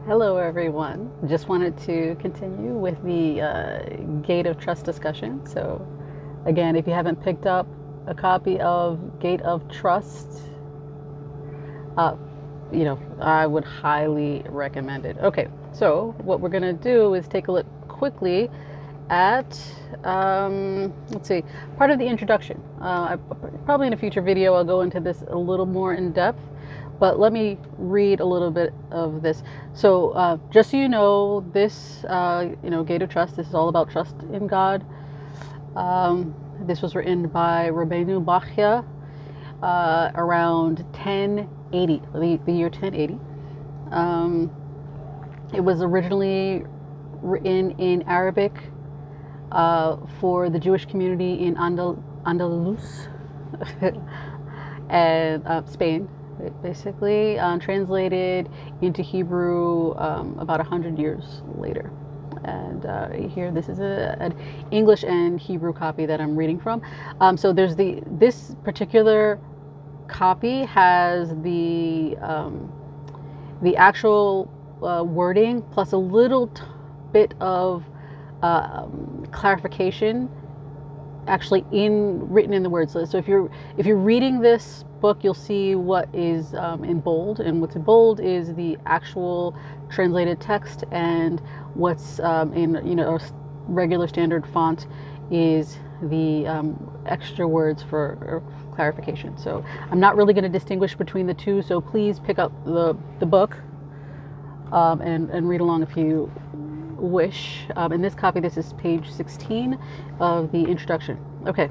Hello, everyone. Just wanted to continue with the Gate of Trust discussion. So, again, if you haven't picked up a copy of Gate of Trust, uh, I would highly recommend it. Okay, so what we're going to do is take a look quickly at, let's see, part of the introduction. Probably in a future video, I'll go into this a little more in depth. But let me read a little bit of this. So, just so you know, this, Gate of Trust, this is all about trust in God. This was written by Rabbeinu Bachya around 1080, the year 1080. It was originally written in Arabic for the Jewish community in Andalus and Spain. Basically translated into Hebrew about 100 years later. And here, this is an English and Hebrew copy that I'm reading from. So there's this particular copy has the actual wording plus a little bit of clarification actually written in the words list. So if you're reading this book, you'll see what is in bold, and what's in bold is the actual translated text, and what's in a regular standard font is the extra words for clarification. So I'm not really going to distinguish between the two, so please pick up the book and read along if you wish. In this copy, this is page 16 of the introduction. Okay.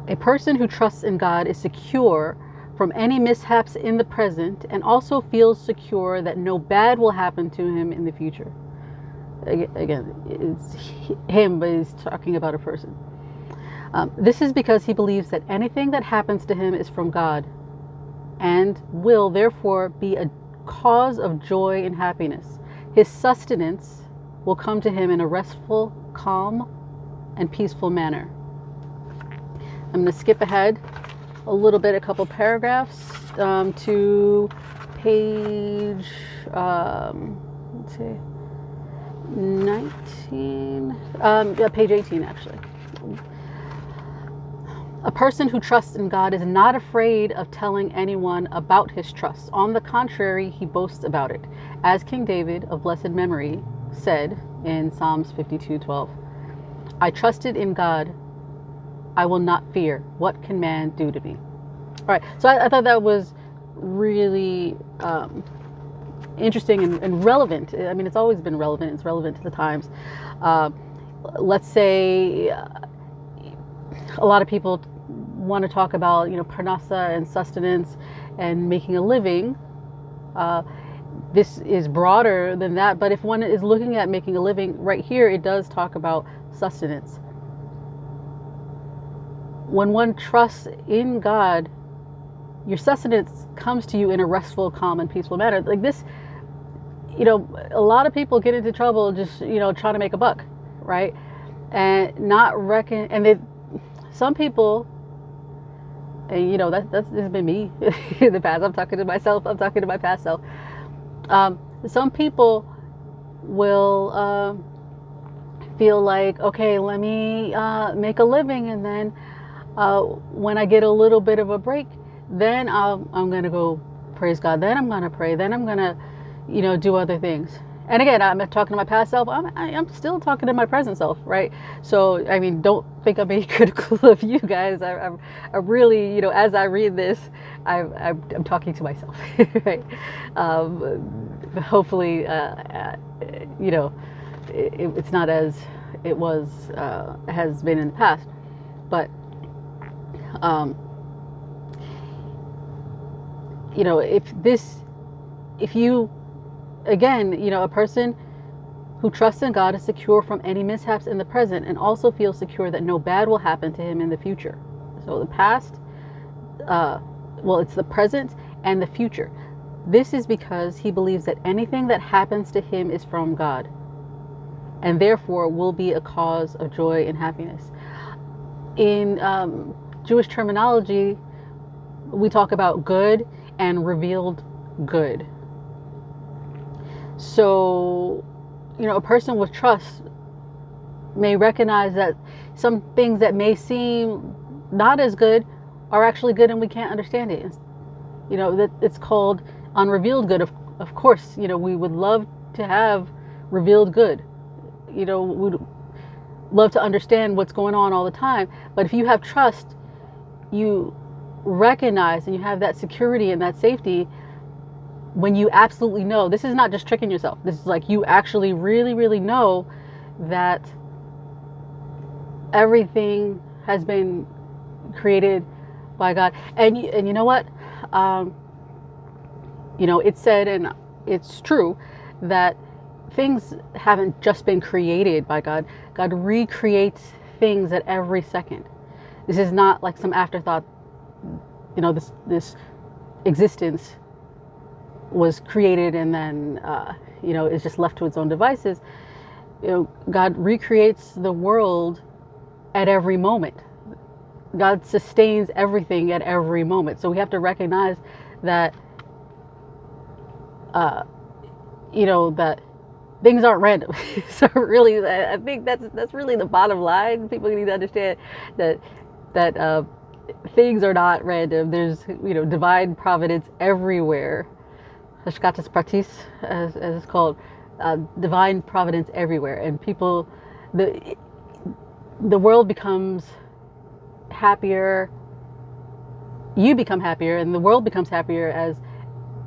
A person who trusts in God is secure from any mishaps in the present and also feels secure that no bad will happen to him in the future. Again, it's him, but he's talking about a person. This is because he believes that anything that happens to him is from God and will therefore be a cause of joy and happiness. His sustenance will come to him in a restful, calm, and peaceful manner. I'm going to skip ahead a little bit, a couple paragraphs to page, let's see, 19, page 18 actually. A person who trusts in God is not afraid of telling anyone about his trust. On the contrary, he boasts about it. As King David of blessed memory said in Psalms 52:12, I trusted in God, I will not fear. What can man do to me? All right, so I thought that was really interesting and relevant. I mean, it's always been relevant. It's relevant to the times. Let's say a lot of people want to talk about, parnasa and sustenance and making a living. This is broader than that, but if one is looking at making a living, right here it does talk about sustenance. When one trusts in God, your sustenance comes to you in a restful, calm, and peaceful manner. Like this, a lot of people get into trouble just, trying to make a buck, right? And not reckon, and some people, and this has been me in the past. I'm talking to myself. I'm talking to my past self. Some people will feel like, okay, let me make a living, and then when I get a little bit of a break, then I'm going to go praise God. Then I'm going to pray. Then I'm going to, do other things. And again, I'm not talking to my past self. I'm still talking to my present self, right? So, I mean, don't think I'm being critical of you guys. I really, as I read this, I'm talking to myself, right? Hopefully, it's not as it has been in the past, but if you, again, a person who trusts in God is secure from any mishaps in the present and also feels secure that no bad will happen to him in the future. So the past, it's the present and the future. This is because he believes that anything that happens to him is from God and therefore will be a cause of joy and happiness. In Jewish terminology, we talk about good and revealed good. So, a person with trust may recognize that some things that may seem not as good are actually good and we can't understand it. That it's called unrevealed good. Of course, we would love to have revealed good. We'd love to understand what's going on all the time. But if you have trust, you recognize and you have that security and that safety when you absolutely know. This is not just tricking yourself. This is like you actually really, really know that everything has been created by God. And you know what? It's said, and it's true, that things haven't just been created by God. God recreates things at every second. This is not like some afterthought. This existence was created and then is just left to its own devices. God recreates the world at every moment. God sustains everything at every moment. So we have to recognize that that things aren't random. So really, I think that's really the bottom line. People need to understand that things are not random. There's divine providence everywhere. Hashkatas Pratis, as it's called, divine providence everywhere, and the world becomes happier. You become happier, and the world becomes happier as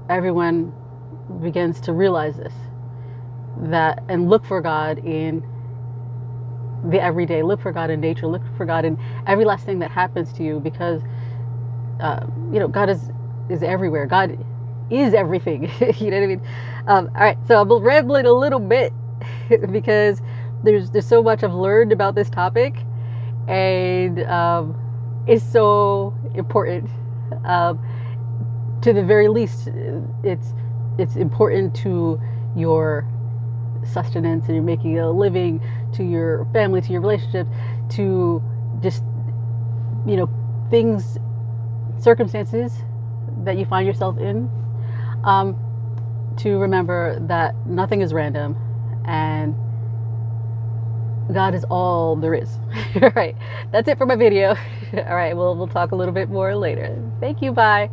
everyone begins to realize this, and look for God in the everyday, look for God in nature, look for God in every last thing that happens to you, because God is everywhere. God is everything. You know what I mean? All right, so I'm rambling a little bit because there's so much I've learned about this topic, and it's so important. To the very least, it's important to your sustenance, and you're making a living, to your family, to your relationships, to just things, circumstances that you find yourself in, to remember that nothing is random and God is all there is. All right, that's it for my video. All right, we'll talk a little bit more later. Thank you. Bye.